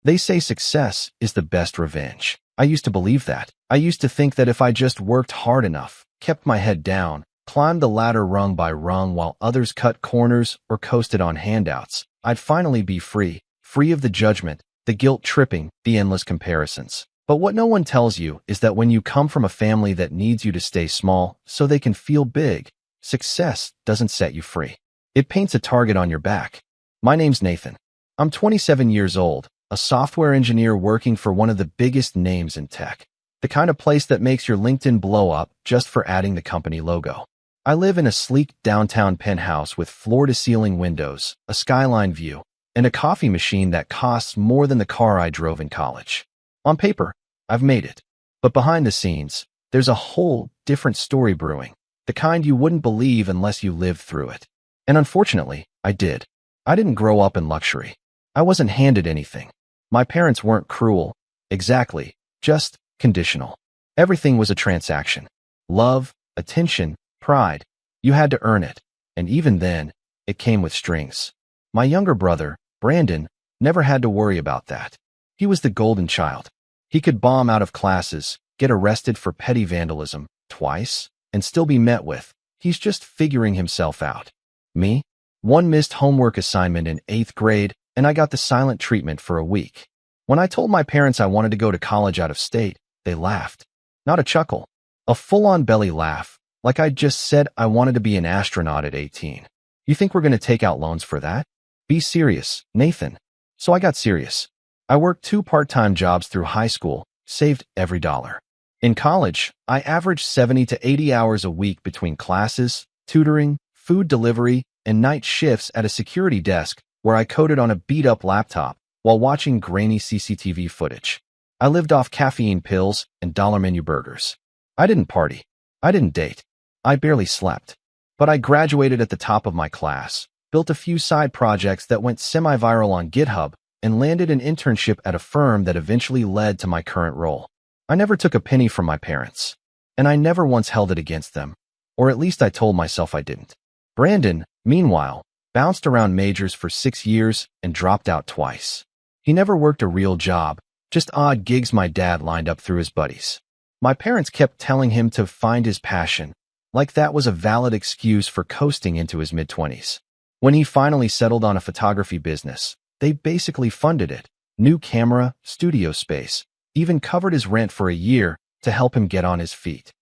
They say success is the best revenge. I used to believe that. I used to think that if I just worked hard enough, kept my head down, climbed the ladder rung by rung while others cut corners or coasted on handouts, I'd finally be free of the judgment, the guilt tripping, the endless comparisons. But what no one tells you is that when you come from a family that needs you to stay small so they can feel big, success doesn't set you free. It paints a target on your back. My name's Nathan. I'm 27 years old, a software engineer working for one of the biggest names in tech. The kind of place that makes your LinkedIn blow up just for adding the company logo. I live in a sleek downtown penthouse with floor-to-ceiling windows, a skyline view, and a coffee machine that costs more than the car I drove in college. On paper, I've made it. But behind the scenes, there's a whole different story brewing, the kind you wouldn't believe unless you lived through it. And unfortunately, I did. I didn't grow up in luxury. I wasn't handed anything. My parents weren't cruel, exactly, just conditional. Everything was a transaction. Love, attention, pride. You had to earn it. And even then, it came with strings. My younger brother, Brandon, never had to worry about that. He was the golden child. He could bomb out of classes, get arrested for petty vandalism twice, and still be met with, "He's just figuring himself out." Me? One missed homework assignment in 8th grade, and I got the silent treatment for a week. When I told my parents I wanted to go to college out of state, they laughed. Not a chuckle. A full-on belly laugh, like I'd just said I wanted to be an astronaut at 18. "You think we're going to take out loans for that? Be serious, Nathan." So I got serious. I worked 2 part-time jobs through high school, saved every dollar. In college, I averaged 70 to 80 hours a week between classes, tutoring, food delivery, and night shifts at a security desk where I coded on a beat-up laptop while watching grainy CCTV footage. I lived off caffeine pills and dollar menu burgers. I didn't party. I didn't date. I barely slept. But I graduated at the top of my class, built a few side projects that went semi-viral on GitHub, and landed an internship at a firm that eventually led to my current role. I never took a penny from my parents, and I never once held it against them, or at least I told myself I didn't. Brandon, meanwhile, bounced around majors for 6 years and dropped out twice. He never worked a real job, just odd gigs my dad lined up through his buddies. My parents kept telling him to find his passion, like that was a valid excuse for coasting into his mid-20s. When he finally settled on a photography business, they basically funded it. New camera, studio space, even covered his rent for a year to help him get on his feet.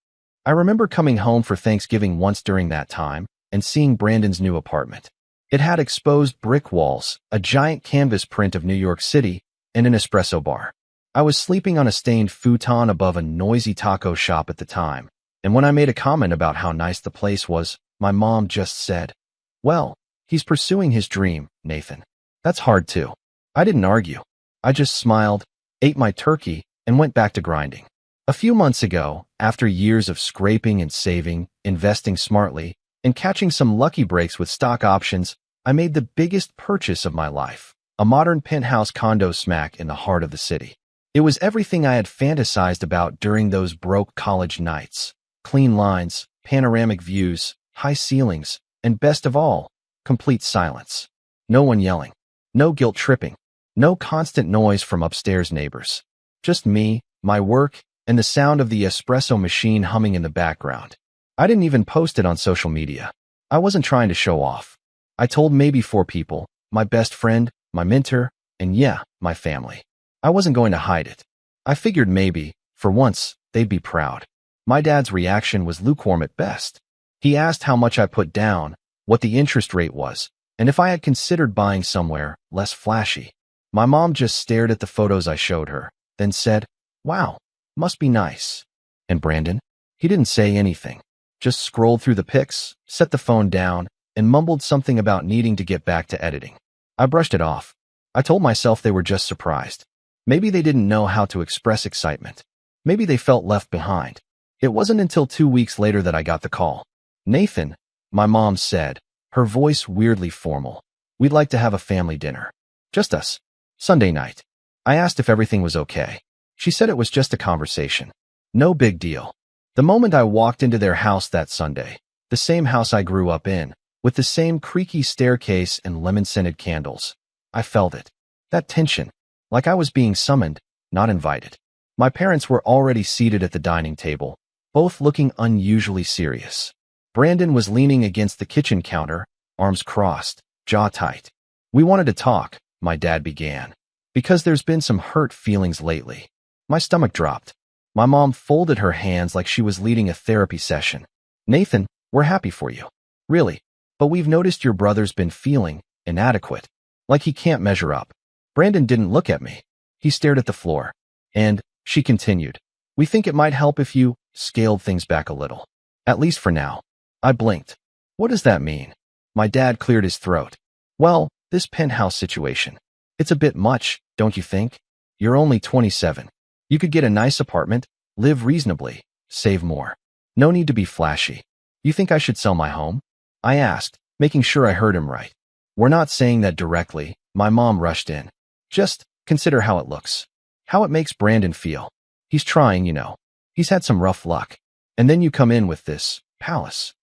I remember coming home for Thanksgiving once during that time and seeing Brandon's new apartment. It had exposed brick walls, a giant canvas print of New York City, and an espresso bar. I was sleeping on a stained futon above a noisy taco shop at the time, and when I made a comment about how nice the place was, my mom just said, "Well, he's pursuing his dream, Nathan. That's hard too." I didn't argue. I just smiled, ate my turkey, and went back to grinding. A few months ago, after years of scraping and saving, investing smartly, and catching some lucky breaks with stock options, I made the biggest purchase of my life, a modern penthouse condo smack in the heart of the city. It was everything I had fantasized about during those broke college nights. Clean lines, panoramic views, high ceilings, and best of all, complete silence. No one yelling. No guilt tripping. No constant noise from upstairs neighbors. Just me, my work, and the sound of the espresso machine humming in the background. I didn't even post it on social media. I wasn't trying to show off. I told maybe 4 people, my best friend, my mentor, and yeah, my family. I wasn't going to hide it. I figured maybe, for once, they'd be proud. My dad's reaction was lukewarm at best. He asked how much I put down, what the interest rate was, and if I had considered buying somewhere less flashy. My mom just stared at the photos I showed her, then said, "Wow, must be nice." And Brandon? He didn't say anything, just scrolled through the pics, set the phone down, and mumbled something about needing to get back to editing. I brushed it off. I told myself they were just surprised. Maybe they didn't know how to express excitement. Maybe they felt left behind. It wasn't until 2 weeks later that I got the call. "Nathan," my mom said, her voice weirdly formal. "We'd like to have a family dinner. Just us. Sunday night." I asked if everything was okay. She said it was just a conversation. No big deal. The moment I walked into their house that Sunday, the same house I grew up in, with the same creaky staircase and lemon-scented candles, I felt it. That tension. like I was being summoned, not invited. My parents were already seated at the dining table, both looking unusually serious. Brandon was leaning against the kitchen counter, arms crossed, jaw tight. "We wanted to talk," my dad began, "because there's been some hurt feelings lately." My stomach dropped. My mom folded her hands like she was leading a therapy session. "Nathan, we're happy for you. Really. But we've noticed your brother's been feeling inadequate, like he can't measure up." Brandon didn't look at me. He stared at the floor. "And," she continued, "we think it might help if you scaled things back a little. At least for now." I blinked. "What does that mean?" My dad cleared his throat. "Well, this penthouse situation. It's a bit much, don't you think? You're only 27. You could get a nice apartment, live reasonably, save more. No need to be flashy. You think I should sell my home?" I asked, making sure I heard him right. "We're not saying that directly," my mom rushed in. "Just consider how it looks. How it makes Brandon feel. He's trying, you know. He's had some rough luck. And then you come in with this palace."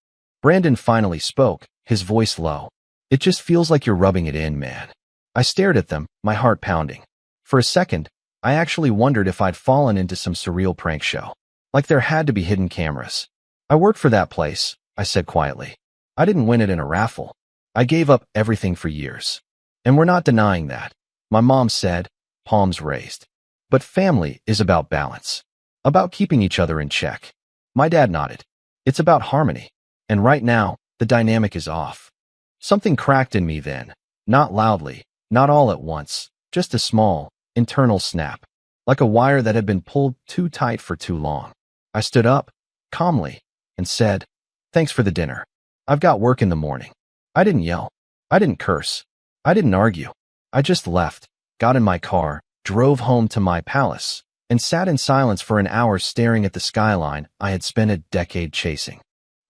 Brandon finally spoke, his voice low. "It just feels like you're rubbing it in, man." I stared at them, my heart pounding. For a second, I actually wondered if I'd fallen into some surreal prank show. Like there had to be hidden cameras. "I worked for that place," I said quietly. "I didn't win it in a raffle. I gave up everything for years. And we're not denying that," my mom said, palms raised. "But family is about balance. About keeping each other in check." My dad nodded. "It's about harmony. And right now, the dynamic is off." Something cracked in me then. Not loudly, not all at once, just a small, internal snap. Like a wire that had been pulled too tight for too long. I stood up, calmly, and said, "Thanks for the dinner. I've got work in the morning." I didn't yell. I didn't curse. I didn't argue. I just left, got in my car, drove home to my palace, and sat in silence for an hour staring at the skyline I had spent a decade chasing.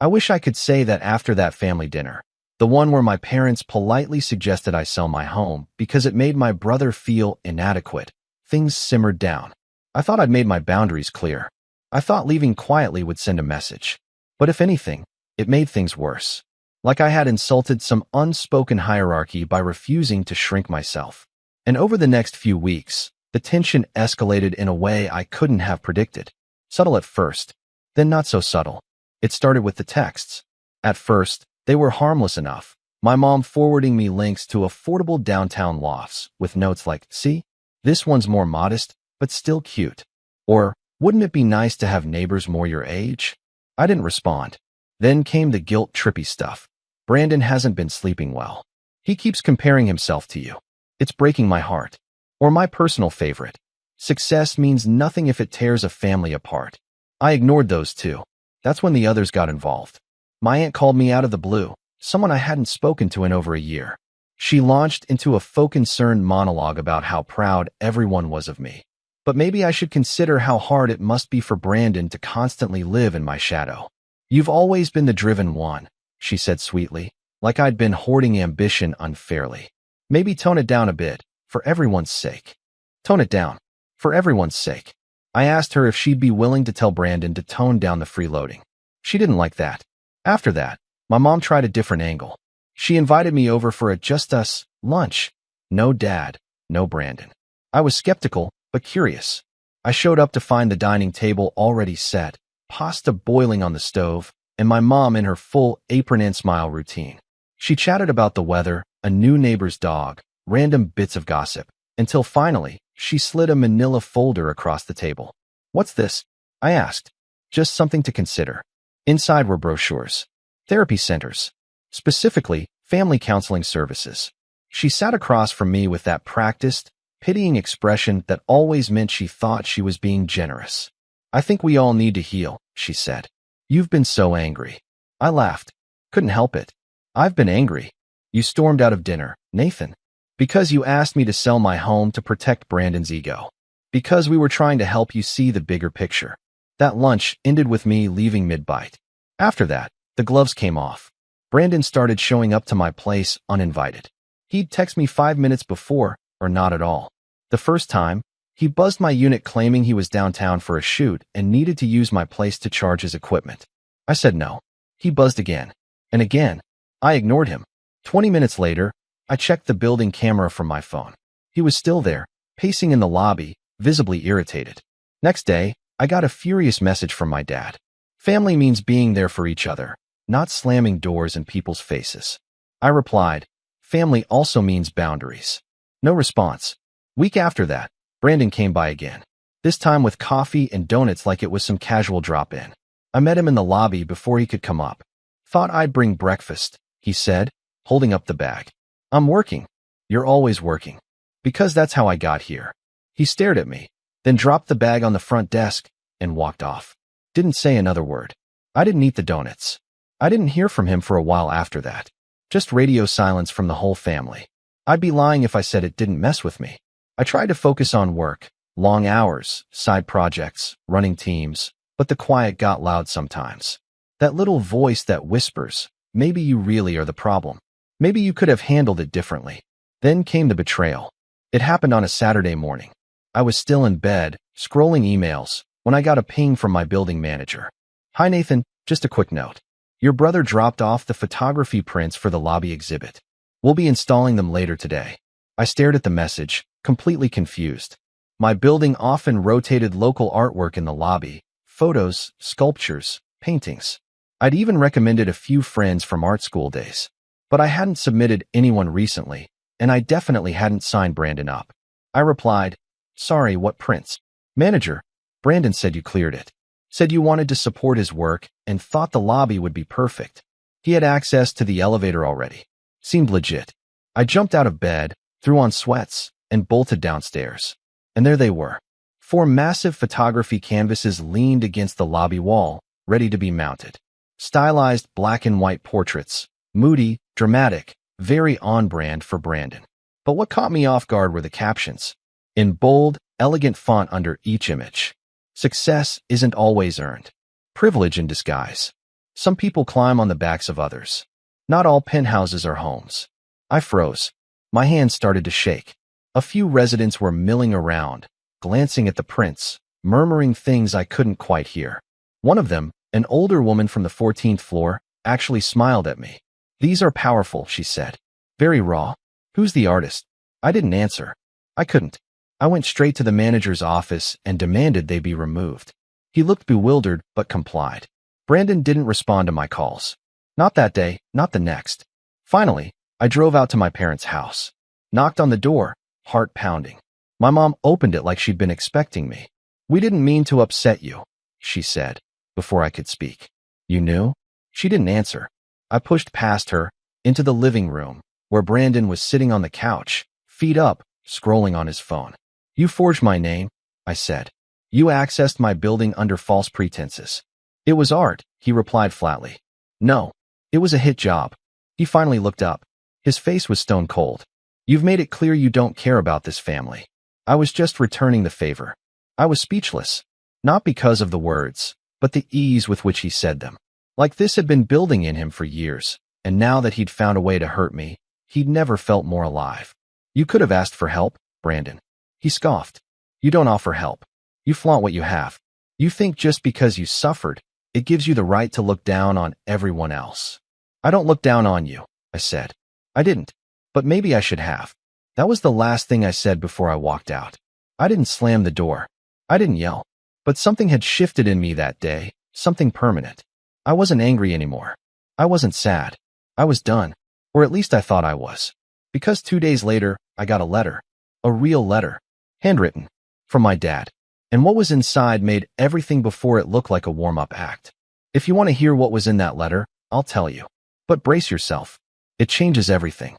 I wish I could say that after that family dinner, the one where my parents politely suggested I sell my home because it made my brother feel inadequate, things simmered down. I thought I'd made my boundaries clear. I thought leaving quietly would send a message. But if anything, it made things worse. Like I had insulted some unspoken hierarchy by refusing to shrink myself. And over the next few weeks, the tension escalated in a way I couldn't have predicted. Subtle at first, then not so subtle. It started with the texts. At first, they were harmless enough. My mom forwarding me links to affordable downtown lofts with notes like, "See, this one's more modest, but still cute." Or, "Wouldn't it be nice to have neighbors more your age?" I didn't respond. Then came the guilt-trippy stuff. "Brandon hasn't been sleeping well. He keeps comparing himself to you. It's breaking my heart." Or my personal favorite, "Success means nothing if it tears a family apart." I ignored those too. That's when the others got involved. My aunt called me out of the blue, someone I hadn't spoken to in over a year. She launched into a faux-concerned monologue about how proud everyone was of me. But maybe I should consider how hard it must be for Brandon to constantly live in my shadow. "You've always been the driven one," she said sweetly, like I'd been hoarding ambition unfairly. "Maybe tone it down a bit, for everyone's sake." Tone it down. For everyone's sake. I asked her if she'd be willing to tell Brandon to tone down the freeloading. She didn't like that. After that, my mom tried a different angle. She invited me over for a just us lunch. No dad, no Brandon. I was skeptical, but curious. I showed up to find the dining table already set, pasta boiling on the stove, and my mom in her full apron and smile routine. She chatted about the weather, a new neighbor's dog, random bits of gossip, until finally, she slid a manila folder across the table. "What's this?" I asked. "Just something to consider." Inside were brochures. Therapy centers. Specifically, family counseling services. She sat across from me with that practiced, pitying expression that always meant she thought she was being generous. "I think we all need to heal," she said. "You've been so angry." I laughed. Couldn't help it. "I've been angry. You stormed out of dinner, Nathan. Because you asked me to sell my home to protect Brandon's ego. Because we were trying to help you see the bigger picture." That lunch ended with me leaving mid-bite. After that, the gloves came off. Brandon started showing up to my place uninvited. He'd text me 5 minutes before, or not at all. The first time, he buzzed my unit claiming he was downtown for a shoot and needed to use my place to charge his equipment. I said no. He buzzed again. And again. I ignored him. 20 minutes later, I checked the building camera from my phone. He was still there, pacing in the lobby, visibly irritated. Next day, I got a furious message from my dad. Family means being there for each other, not slamming doors in people's faces. I replied, family also means boundaries. No response. Week after that, Brandon came by again, this time with coffee and donuts like it was some casual drop-in. I met him in the lobby before he could come up. Thought I'd bring breakfast, he said, holding up the bag. I'm working. You're always working. Because that's how I got here. He stared at me, then dropped the bag on the front desk and walked off. Didn't say another word. I didn't eat the donuts. I didn't hear from him for a while after that. Just radio silence from the whole family. I'd be lying if I said it didn't mess with me. I tried to focus on work, long hours, side projects, running teams, but the quiet got loud sometimes. That little voice that whispers, maybe you really are the problem. Maybe you could have handled it differently. Then came the betrayal. It happened on a Saturday morning. I was still in bed, scrolling emails, when I got a ping from my building manager. Hi Nathan, just a quick note. Your brother dropped off the photography prints for the lobby exhibit. We'll be installing them later today. I stared at the message, completely confused. My building often rotated local artwork in the lobby, photos, sculptures, paintings. I'd even recommended a few friends from art school days. But I hadn't submitted anyone recently, and I definitely hadn't signed Brandon up. I replied, sorry, what prints? Manager, Brandon said you cleared it. Said you wanted to support his work and thought the lobby would be perfect. He had access to the elevator already. Seemed legit. I jumped out of bed, threw on sweats, and bolted downstairs. And there they were. 4 massive photography canvases leaned against the lobby wall, ready to be mounted. Stylized black and white portraits, moody, dramatic, very on-brand for Brandon. But what caught me off guard were the captions. In bold, elegant font under each image. Success isn't always earned. Privilege in disguise. Some people climb on the backs of others. Not all penthouses are homes. I froze. My hands started to shake. A few residents were milling around, glancing at the prints, murmuring things I couldn't quite hear. One of them, an older woman from the 14th floor, actually smiled at me. These are powerful, she said. Very raw. Who's the artist? I didn't answer. I couldn't. I went straight to the manager's office and demanded they be removed. He looked bewildered but complied. Brandon didn't respond to my calls. Not that day, not the next. Finally, I drove out to my parents' house. Knocked on the door, heart pounding. My mom opened it like she'd been expecting me. We didn't mean to upset you, she said, before I could speak. You knew? She didn't answer. I pushed past her, into the living room, where Brandon was sitting on the couch, feet up, scrolling on his phone. You forged my name, I said. You accessed my building under false pretenses. It was art, he replied flatly. No, it was a hit job. He finally looked up. His face was stone cold. You've made it clear you don't care about this family. I was just returning the favor. I was speechless. Not because of the words, but the ease with which he said them. Like this had been building in him for years, and now that he'd found a way to hurt me, he'd never felt more alive. You could have asked for help, Brandon. He scoffed. You don't offer help. You flaunt what you have. You think just because you suffered, it gives you the right to look down on everyone else. I don't look down on you, I said. I didn't. But maybe I should have. That was the last thing I said before I walked out. I didn't slam the door. I didn't yell. But something had shifted in me that day, something permanent. I wasn't angry anymore. I wasn't sad. I was done. Or at least I thought I was. Because 2 days later, I got a letter. A real letter. Handwritten. From my dad. And what was inside made everything before it look like a warm-up act. If you want to hear what was in that letter, I'll tell you. But brace yourself. It changes everything.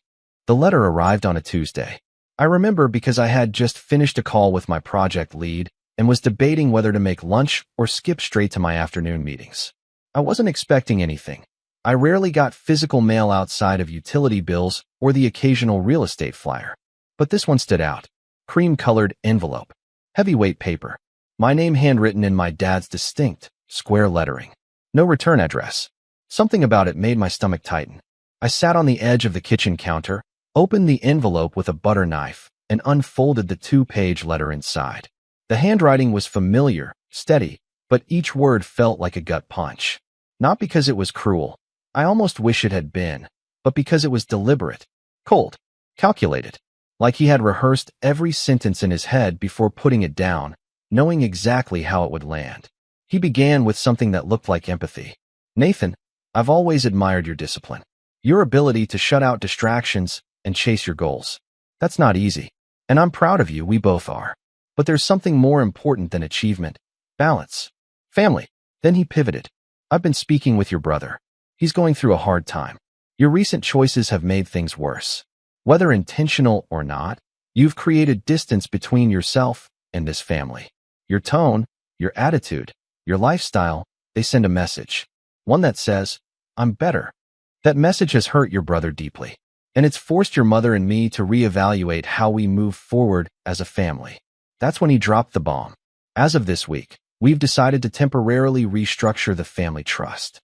The letter arrived on a Tuesday. I remember because I had just finished a call with my project lead and was debating whether to make lunch or skip straight to my afternoon meetings. I wasn't expecting anything. I rarely got physical mail outside of utility bills or the occasional real estate flyer. But this one stood out. Cream-colored envelope. Heavyweight paper. My name handwritten in my dad's distinct, square lettering. No return address. Something about it made my stomach tighten. I sat on the edge of the kitchen counter, opened the envelope with a butter knife, and unfolded the 2-page letter inside. The handwriting was familiar, steady, but each word felt like a gut punch. Not because it was cruel. I almost wish it had been, but because it was deliberate, cold, calculated. like he had rehearsed every sentence in his head before putting it down, knowing exactly how it would land. He began with something that looked like empathy. Nathan, I've always admired your discipline. Your ability to shut out distractions and chase your goals. That's not easy. And I'm proud of you, we both are. But there's something more important than achievement. Balance. Family. Then he pivoted. I've been speaking with your brother. He's going through a hard time. Your recent choices have made things worse. Whether intentional or not, you've created distance between yourself and this family. Your tone, your attitude, your lifestyle, they send a message. One that says, I'm better. That message has hurt your brother deeply. And it's forced your mother and me to reevaluate how we move forward as a family. That's when he dropped the bomb. As of this week, we've decided to temporarily restructure the family trust.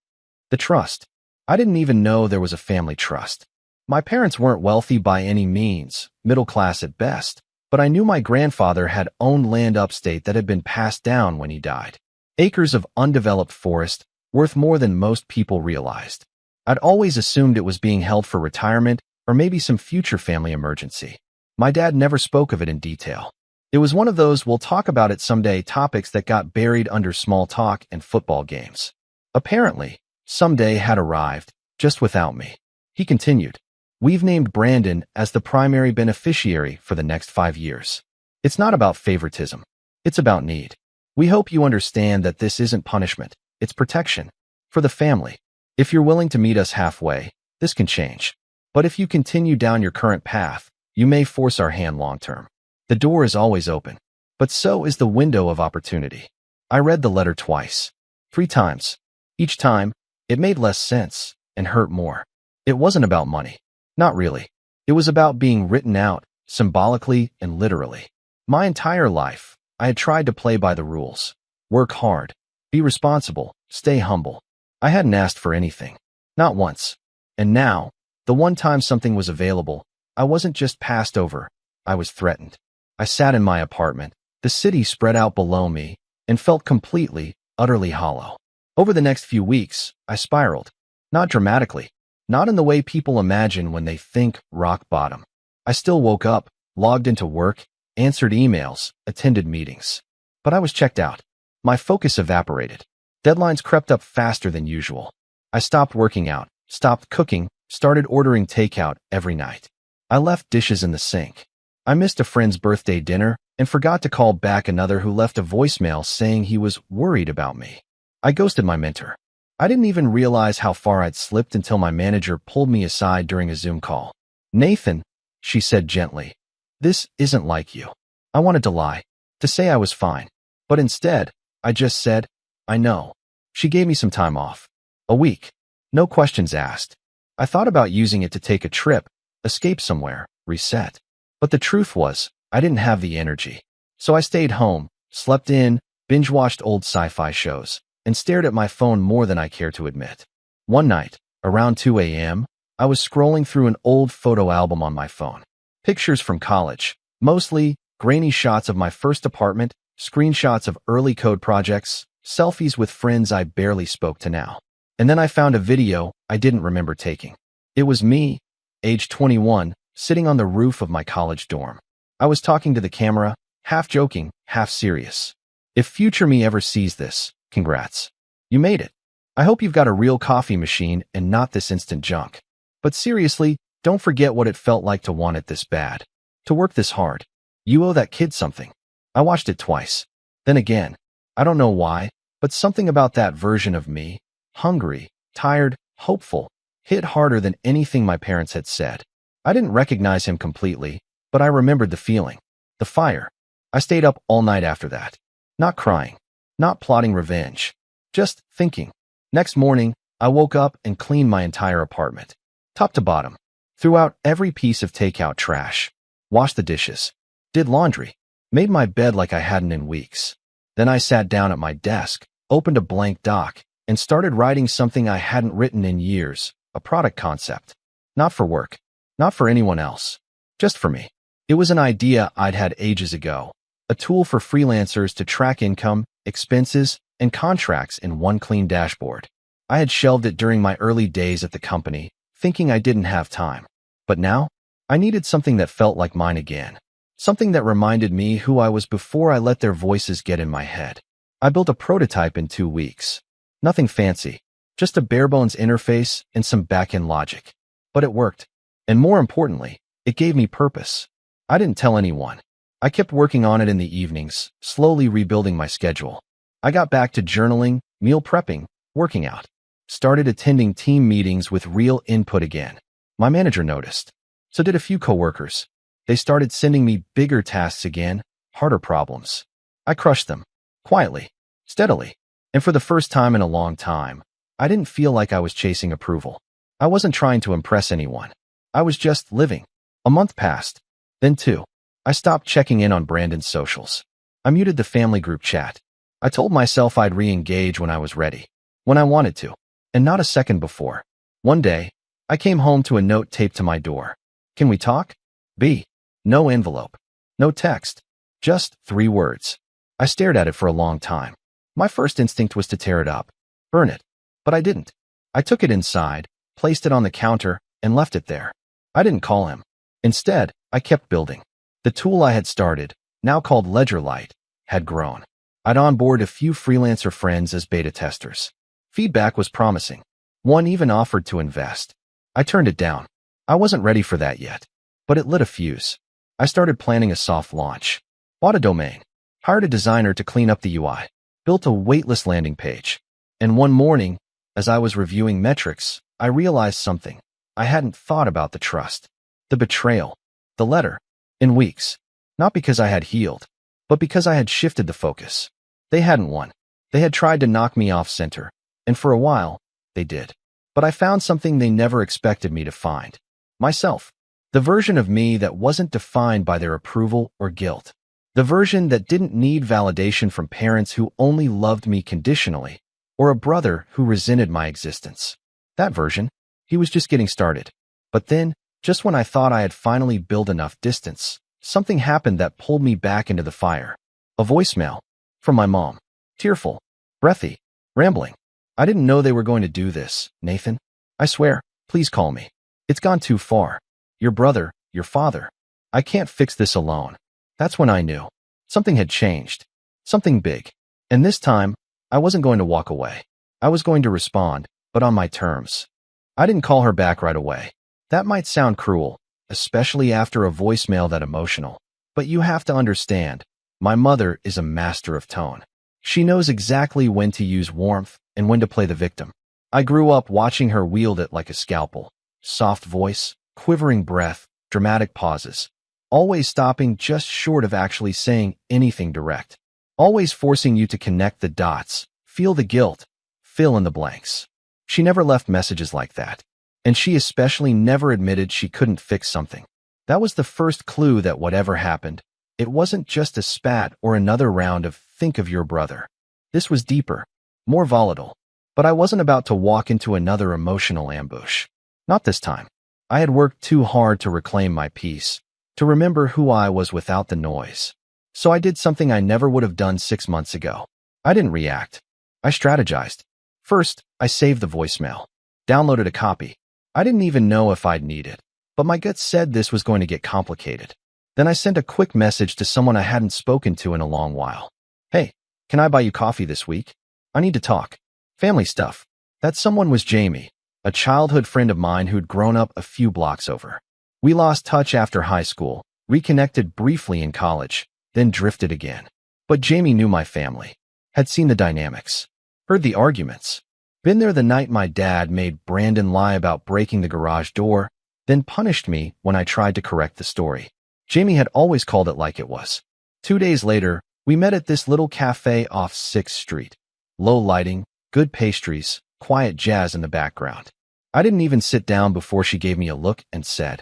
The trust. I didn't even know there was a family trust. My parents weren't wealthy by any means, middle class at best, but I knew my grandfather had owned land upstate that had been passed down when he died. Acres of undeveloped forest, worth more than most people realized. I'd always assumed it was being held for retirement or maybe some future family emergency. My dad never spoke of it in detail. It was one of those we'll talk about it someday topics that got buried under small talk and football games. Apparently, someday had arrived, just without me. He continued. We've named Brandon as the primary beneficiary for the next 5 years. It's not about favoritism. It's about need. We hope you understand that this isn't punishment. It's protection. For the family. If you're willing to meet us halfway, this can change. But if you continue down your current path, you may force our hand long-term. The door is always open. But so is the window of opportunity. I read the letter twice. 3 times. Each time, it made less sense and hurt more. It wasn't about money. Not really. It was about being written out, symbolically and literally. My entire life, I had tried to play by the rules. Work hard. Be responsible. Stay humble. I hadn't asked for anything. Not once. And now, the one time something was available, I wasn't just passed over. I was threatened. I sat in my apartment, the city spread out below me, and felt completely, utterly hollow. Over the next few weeks, I spiraled. Not dramatically. Not in the way people imagine when they think rock bottom. I still woke up, logged into work, answered emails, attended meetings. But I was checked out. My focus evaporated. Deadlines crept up faster than usual. I stopped working out, stopped cooking, started ordering takeout every night. I left dishes in the sink. I missed a friend's birthday dinner and forgot to call back another who left a voicemail saying he was worried about me. I ghosted my mentor. I didn't even realize how far I'd slipped until my manager pulled me aside during a Zoom call. Nathan, she said gently, this isn't like you. I wanted to lie, to say I was fine. But instead, I just said, I know. She gave me some time off. A week. No questions asked. I thought about using it to take a trip, escape somewhere, reset. But the truth was, I didn't have the energy. So I stayed home, slept in, binge-watched old sci-fi shows, and stared at my phone more than I care to admit. One night, around 2 a.m., I was scrolling through an old photo album on my phone. Pictures from college, mostly grainy shots of my first apartment, screenshots of early code projects, selfies with friends I barely spoke to now. And then I found a video I didn't remember taking. It was me, age 21, sitting on the roof of my college dorm. I was talking to the camera, half joking, half serious. If future me ever sees this, congrats. You made it. I hope you've got a real coffee machine and not this instant junk. But seriously, don't forget what it felt like to want it this bad. To work this hard. You owe that kid something. I watched it twice. Then again. I don't know why, but something about that version of me, hungry, tired, hopeful, hit harder than anything my parents had said. I didn't recognize him completely, but I remembered the feeling. The fire. I stayed up all night after that. Not crying. Not plotting revenge. Just thinking. Next morning, I woke up and cleaned my entire apartment. Top to bottom. Threw out every piece of takeout trash. Washed the dishes. Did laundry. Made my bed like I hadn't in weeks. Then I sat down at my desk, opened a blank doc, and started writing something I hadn't written in years, a product concept. Not for work. Not for anyone else. Just for me. It was an idea I'd had ages ago. A tool for freelancers to track income, expenses, and contracts in one clean dashboard. I had shelved it during my early days at the company, thinking I didn't have time. But now, I needed something that felt like mine again. Something that reminded me who I was before I let their voices get in my head. I built a prototype in 2 weeks. Nothing fancy, just a bare-bones interface and some back-end logic. But it worked. And more importantly, it gave me purpose. I didn't tell anyone. I kept working on it in the evenings, slowly rebuilding my schedule. I got back to journaling, meal prepping, working out. Started attending team meetings with real input again. My manager noticed. So did a few coworkers. They started sending me bigger tasks again, harder problems. I crushed them. Quietly. Steadily. And for the first time in a long time, I didn't feel like I was chasing approval. I wasn't trying to impress anyone. I was just living. A month passed. Then 2. I stopped checking in on Brandon's socials. I muted the family group chat. I told myself I'd re-engage when I was ready. When I wanted to. And not a second before. One day, I came home to a note taped to my door. Can we talk? B. No envelope. No text. Just 3 words. I stared at it for a long time. My first instinct was to tear it up. Burn it. But I didn't. I took it inside, placed it on the counter, and left it there. I didn't call him. Instead, I kept building. The tool I had started, now called LedgerLite, had grown. I'd onboard a few freelancer friends as beta testers. Feedback was promising. One even offered to invest. I turned it down. I wasn't ready for that yet. But it lit a fuse. I started planning a soft launch. Bought a domain. Hired a designer to clean up the UI. Built a waitlist landing page. And one morning, as I was reviewing metrics, I realized something. I hadn't thought about the trust. The betrayal. The letter. In weeks. Not because I had healed, but because I had shifted the focus. They hadn't won. They had tried to knock me off center. And for a while, they did. But I found something they never expected me to find. Myself. The version of me that wasn't defined by their approval or guilt. The version that didn't need validation from parents who only loved me conditionally, or a brother who resented my existence. That version, he was just getting started. But then, just when I thought I had finally built enough distance, something happened that pulled me back into the fire. A voicemail. From my mom. Tearful. Breathy. Rambling. I didn't know they were going to do this, Nathan. I swear, please call me. It's gone too far. Your brother, your father. I can't fix this alone. That's when I knew. Something had changed. Something big. And this time, I wasn't going to walk away. I was going to respond, but on my terms. I didn't call her back right away. That might sound cruel, especially after a voicemail that emotional. But you have to understand, my mother is a master of tone. She knows exactly when to use warmth and when to play the victim. I grew up watching her wield it like a scalpel. Soft voice, quivering breath, dramatic pauses. Always stopping just short of actually saying anything direct. Always forcing you to connect the dots, feel the guilt, fill in the blanks. She never left messages like that. And she especially never admitted she couldn't fix something. That was the first clue that whatever happened, it wasn't just a spat or another round of think of your brother. This was deeper, more volatile. But I wasn't about to walk into another emotional ambush. Not this time. I had worked too hard to reclaim my peace, to remember who I was without the noise. So I did something I never would have done 6 months ago. I didn't react. I strategized. First, I saved the voicemail. Downloaded a copy. I didn't even know if I'd need it, but my gut said this was going to get complicated. Then I sent a quick message to someone I hadn't spoken to in a long while. Hey, can I buy you coffee this week? I need to talk. Family stuff. That someone was Jamie, a childhood friend of mine who'd grown up a few blocks over. We lost touch after high school, reconnected briefly in college, then drifted again. But Jamie knew my family, had seen the dynamics, heard the arguments. Been there the night my dad made Brandon lie about breaking the garage door, then punished me when I tried to correct the story. Jamie had always called it like it was. 2 days later, we met at this little cafe off 6th Street. Low lighting, good pastries, quiet jazz in the background. I didn't even sit down before she gave me a look and said,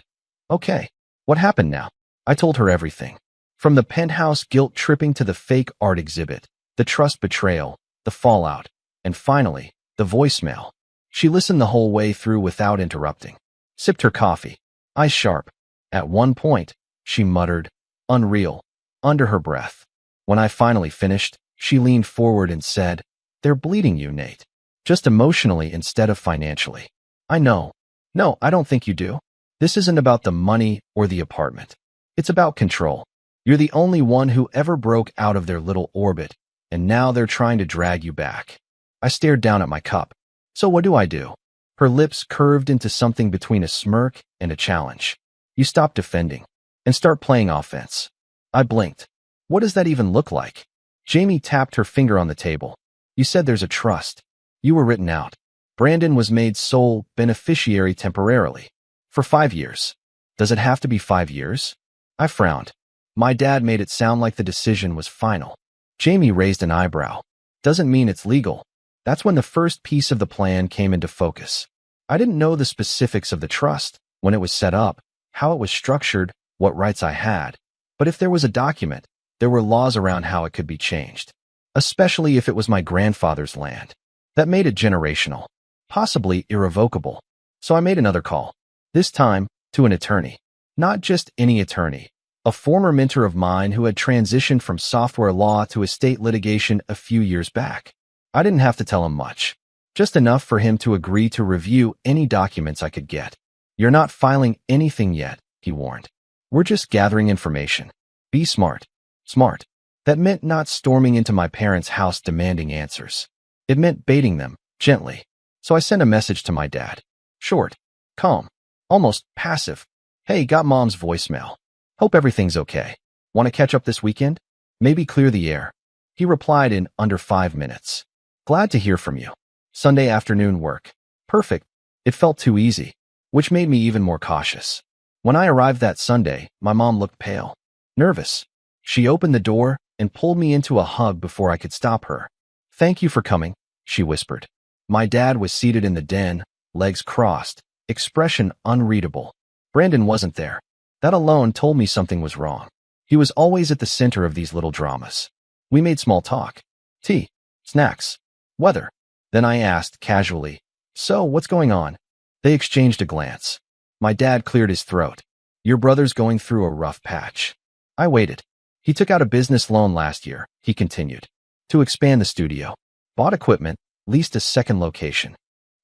"Okay, what happened now?" I told her everything. From the penthouse guilt tripping to the fake art exhibit, the trust betrayal, the fallout, and finally, the voicemail. She listened the whole way through without interrupting. Sipped her coffee, eyes sharp. At one point, she muttered, "Unreal," under her breath. When I finally finished, she leaned forward and said, "They're bleeding you, Nate. Just emotionally instead of financially." I know. No, I don't think you do. This isn't about the money or the apartment. It's about control. You're the only one who ever broke out of their little orbit, and now they're trying to drag you back. I stared down at my cup. So what do I do? Her lips curved into something between a smirk and a challenge. You stop defending and start playing offense. I blinked. What does that even look like? Jamie tapped her finger on the table. You said there's a trust. You were written out. Brandon was made sole beneficiary temporarily. For 5 years. Does it have to be 5 years? I frowned. My dad made it sound like the decision was final. Jamie raised an eyebrow. Doesn't mean it's legal. That's when the first piece of the plan came into focus. I didn't know the specifics of the trust, when it was set up, how it was structured, what rights I had. But if there was a document, there were laws around how it could be changed. Especially if it was my grandfather's land. That made it generational. Possibly irrevocable. So I made another call. This time, to an attorney. Not just any attorney. A former mentor of mine who had transitioned from software law to estate litigation a few years back. I didn't have to tell him much. Just enough for him to agree to review any documents I could get. You're not filing anything yet, he warned. We're just gathering information. Be smart. Smart. That meant not storming into my parents' house demanding answers. It meant baiting them, gently. So I sent a message to my dad. Short. Calm. Almost passive. Hey, got mom's voicemail. Hope everything's okay. Want to catch up this weekend? Maybe clear the air. He replied in under 5 minutes. Glad to hear from you. Sunday afternoon work. Perfect. It felt too easy, which made me even more cautious. When I arrived that Sunday, my mom looked pale. Nervous. She opened the door and pulled me into a hug before I could stop her. Thank you for coming, she whispered. My dad was seated in the den, legs crossed, expression unreadable. Brandon wasn't there. That alone told me something was wrong. He was always at the center of these little dramas. We made small talk. Tea. Snacks. Weather. Then I asked casually, so what's going on? They exchanged a glance. My dad cleared his throat. Your brother's going through a rough patch. I waited. He took out a business loan last year, he continued, to expand the studio. Bought equipment, leased a second location.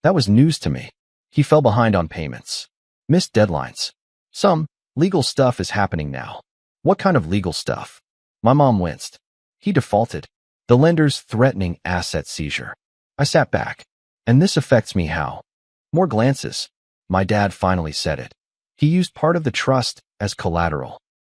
That was news to me. He fell behind on payments. Missed deadlines. Some legal stuff is happening now. What kind of legal stuff? My mom winced. He defaulted. The lender's threatening asset seizure. I sat back. And this affects me how? More glances. My dad finally said it. He used part of the trust as collateral.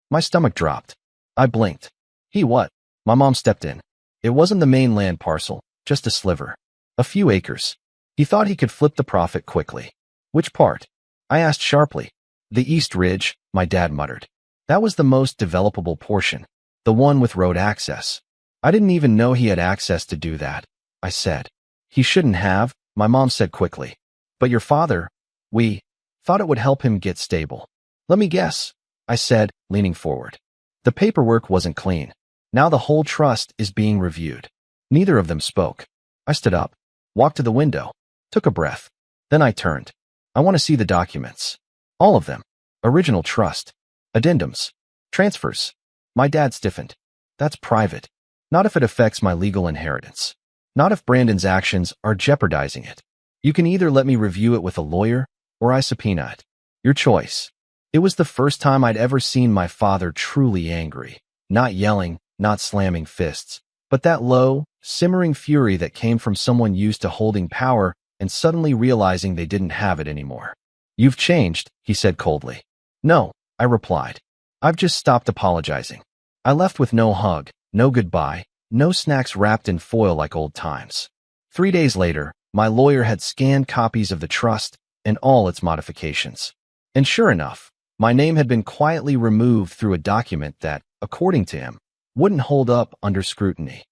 My stomach dropped. I blinked. He what? My mom stepped in. It wasn't the main land parcel, just a sliver. A few acres. He thought he could flip the profit quickly. Which part? I asked sharply. The East Ridge, my dad muttered. That was the most developable portion. The one with road access. I didn't even know he had access to do that, I said. He shouldn't have, my mom said quickly. But your father, we thought it would help him get stable. Let me guess, I said, leaning forward. The paperwork wasn't clean. Now the whole trust is being reviewed. Neither of them spoke. I stood up, walked to the window, took a breath. Then I turned. I want to see the documents. All of them. Original trust. Addendums. Transfers. My dad stiffened. That's private. Not if it affects my legal inheritance. Not if Brandon's actions are jeopardizing it. You can either let me review it with a lawyer, or I subpoena it. Your choice. It was the first time I'd ever seen my father truly angry. Not yelling, not slamming fists, but that low, simmering fury that came from someone used to holding power and suddenly realizing they didn't have it anymore. You've changed, he said coldly. No, I replied. I've just stopped apologizing. I left with no hug, no goodbye, no snacks wrapped in foil like old times. 3 days later, my lawyer had scanned copies of the trust and all its modifications. And sure enough, my name had been quietly removed through a document that, according to him, wouldn't hold up under scrutiny.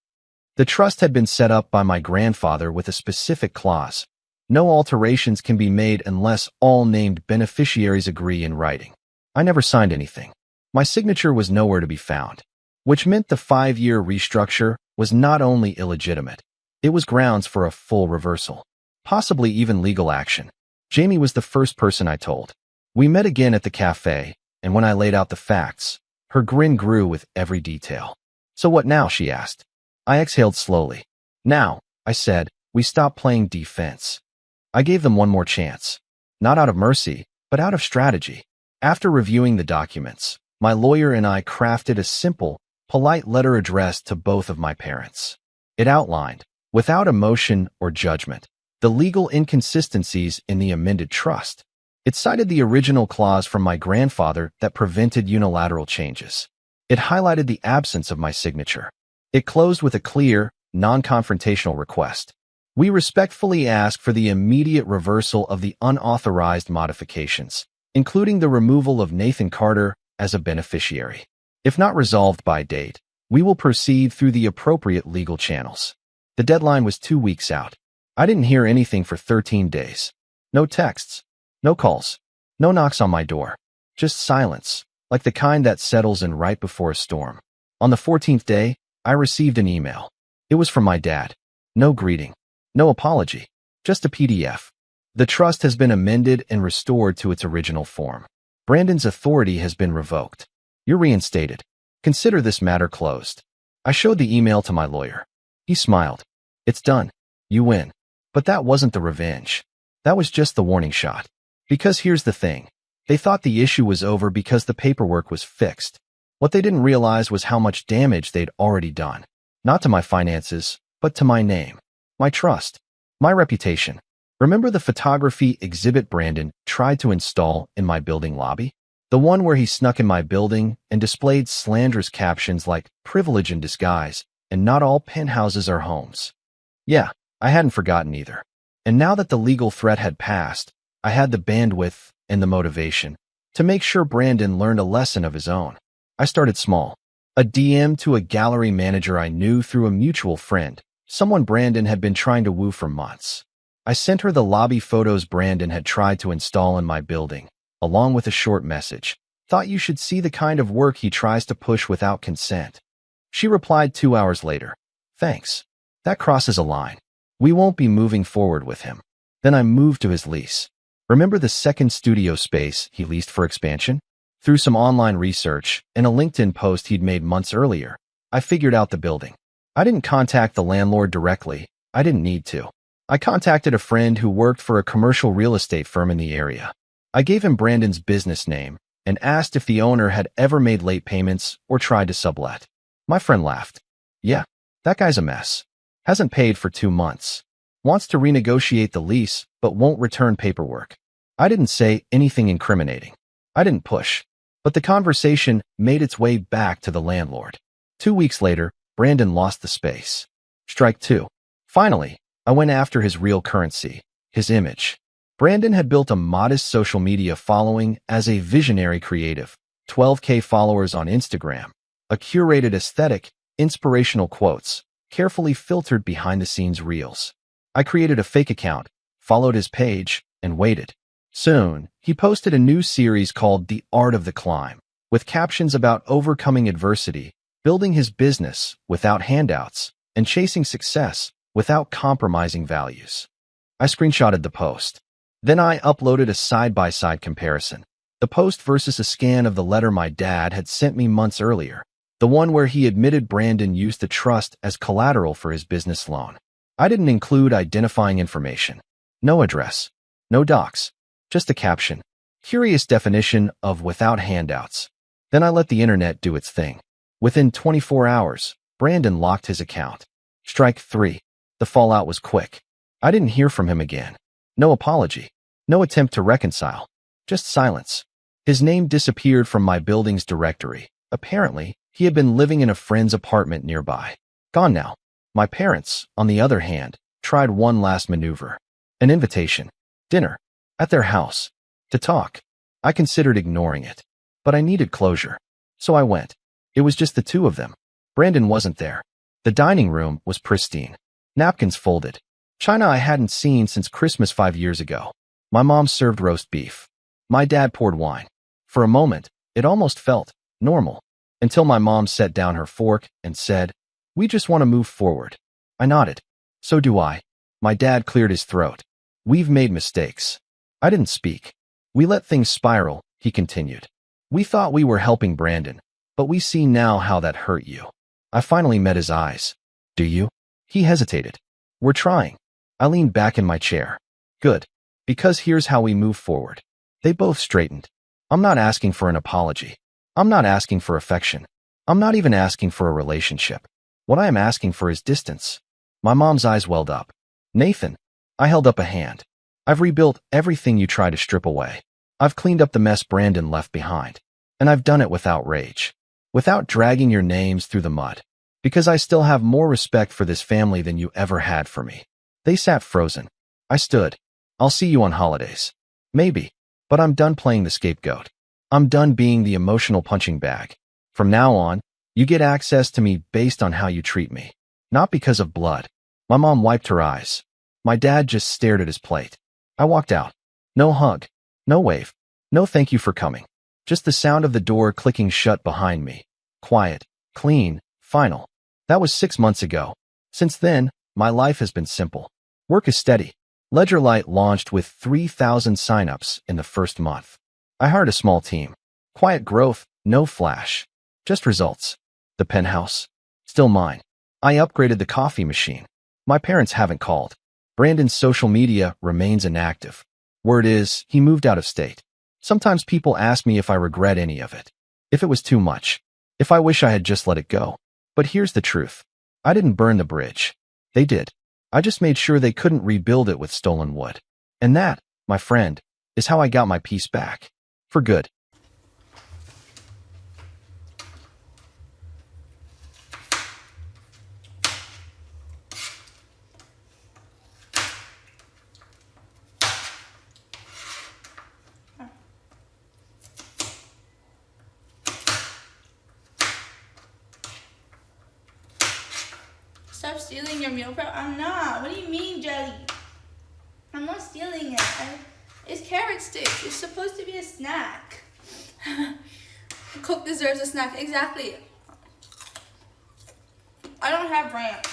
The trust had been set up by my grandfather with a specific clause. No alterations can be made unless all named beneficiaries agree in writing. I never signed anything. My signature was nowhere to be found, which meant the 5-year restructure was not only illegitimate, it was grounds for a full reversal, possibly even legal action. Jamie was the first person I told. We met again at the cafe, and when I laid out the facts, her grin grew with every detail. So what now, she asked. I exhaled slowly. Now, I said, we stop playing defense. I gave them one more chance. Not out of mercy, but out of strategy. After reviewing the documents, my lawyer and I crafted a simple, polite letter addressed to both of my parents. It outlined, without emotion or judgment, the legal inconsistencies in the amended trust. It cited the original clause from my grandfather that prevented unilateral changes. It highlighted the absence of my signature. It closed with a clear, non-confrontational request. We respectfully ask for the immediate reversal of the unauthorized modifications, including the removal of Nathan Carter as a beneficiary. If not resolved by date, we will proceed through the appropriate legal channels. The deadline was 2 weeks out. I didn't hear anything for 13 days. No texts, no calls, no knocks on my door. Just silence, like the kind that settles in right before a storm. On the 14th day, I received an email. It was from my dad. No greeting, no apology, just a PDF. The trust has been amended and restored to its original form. Brandon's authority has been revoked. You're reinstated. Consider this matter closed. I showed the email to my lawyer. He smiled. It's done. You win. But that wasn't the revenge. That was just the warning shot. Because here's the thing. They thought the issue was over because the paperwork was fixed. What they didn't realize was how much damage they'd already done. Not to my finances, but to my name, my trust, my reputation. Remember the photography exhibit Brandon tried to install in my building lobby? The one where he snuck in my building and displayed slanderous captions like "privilege in disguise" and "not all penthouses are homes." Yeah, I hadn't forgotten either. And now that the legal threat had passed, I had the bandwidth and the motivation to make sure Brandon learned a lesson of his own. I started small. A DM to a gallery manager I knew through a mutual friend, someone Brandon had been trying to woo for months. I sent her the lobby photos Brandon had tried to install in my building, along with a short message. Thought you should see the kind of work he tries to push without consent. She replied 2 hours later. Thanks. That crosses a line. We won't be moving forward with him. Then I moved to his lease. Remember the second studio space he leased for expansion? Through some online research and a LinkedIn post he'd made months earlier, I figured out the building. I didn't contact the landlord directly. I didn't need to. I contacted a friend who worked for a commercial real estate firm in the area. I gave him Brandon's business name and asked if the owner had ever made late payments or tried to sublet. My friend laughed. Yeah, that guy's a mess. Hasn't paid for 2 months. Wants to renegotiate the lease, but won't return paperwork. I didn't say anything incriminating. I didn't push. But the conversation made its way back to the landlord. 2 weeks later, Brandon lost the space. Strike 2. Finally, I went after his real currency, his image. Brandon had built a modest social media following as a visionary creative, 12K followers on Instagram, a curated aesthetic, inspirational quotes, carefully filtered behind-the-scenes reels. I created a fake account, followed his page, and waited. Soon, he posted a new series called The Art of the Climb, with captions about overcoming adversity, building his business without handouts, and chasing success without compromising values. I screenshotted the post. Then I uploaded a side-by-side comparison. The post versus a scan of the letter my dad had sent me months earlier, the one where he admitted Brandon used the trust as collateral for his business loan. I didn't include identifying information. No address. No docs. Just a caption. Curious definition of without handouts. Then I let the internet do its thing. Within 24 hours, Brandon locked his account. Strike 3. The fallout was quick. I didn't hear from him again. No apology. No attempt to reconcile. Just silence. His name disappeared from my building's directory. Apparently, he had been living in a friend's apartment nearby. Gone now. My parents, on the other hand, tried one last maneuver. An invitation. Dinner. At their house. To talk. I considered ignoring it. But I needed closure. So I went. It was just the two of them. Brandon wasn't there. The dining room was pristine. Napkins folded. China I hadn't seen since Christmas 5 years ago. My mom served roast beef. My dad poured wine. For a moment, it almost felt normal. Until my mom set down her fork and said, "We just want to move forward." I nodded. So do I. My dad cleared his throat. We've made mistakes. I didn't speak. We let things spiral, he continued. We thought we were helping Brandon, but we see now how that hurt you. I finally met his eyes. Do you? He hesitated. We're trying. I leaned back in my chair. Good. Because here's how we move forward. They both straightened. I'm not asking for an apology. I'm not asking for affection. I'm not even asking for a relationship. What I am asking for is distance. My mom's eyes welled up. Nathan, I held up a hand. I've rebuilt everything you tried to strip away. I've cleaned up the mess Brandon left behind. And I've done it without rage. Without dragging your names through the mud. Because I still have more respect for this family than you ever had for me. They sat frozen. I stood. I'll see you on holidays. Maybe. But I'm done playing the scapegoat. I'm done being the emotional punching bag. From now on, you get access to me based on how you treat me. Not because of blood. My mom wiped her eyes. My dad just stared at his plate. I walked out. No hug. No wave. No thank you for coming. Just the sound of the door clicking shut behind me. Quiet. Clean. Final. That was 6 months ago. Since then, my life has been simple. Work is steady. Ledgerlight launched with 3,000 signups in the first month. I hired a small team. Quiet growth, no flash. Just results. The penthouse. Still mine. I upgraded the coffee machine. My parents haven't called. Brandon's social media remains inactive. Word is, he moved out of state. Sometimes people ask me if I regret any of it. If it was too much. If I wish I had just let it go. But here's the truth. I didn't burn the bridge. They did. I just made sure they couldn't rebuild it with stolen wood. And that, my friend, is how I got my peace back. For good. Stop stealing your meal prep. I'm not. What do you mean, Jelly? I'm not stealing it. It's carrot sticks. It's supposed to be a snack. Cook deserves a snack. Exactly. I don't have ranch.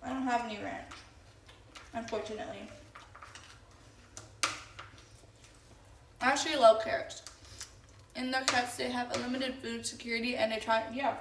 I don't have any ranch, unfortunately. I actually love carrots. In their cuts, they have a limited food security, and they try, yeah,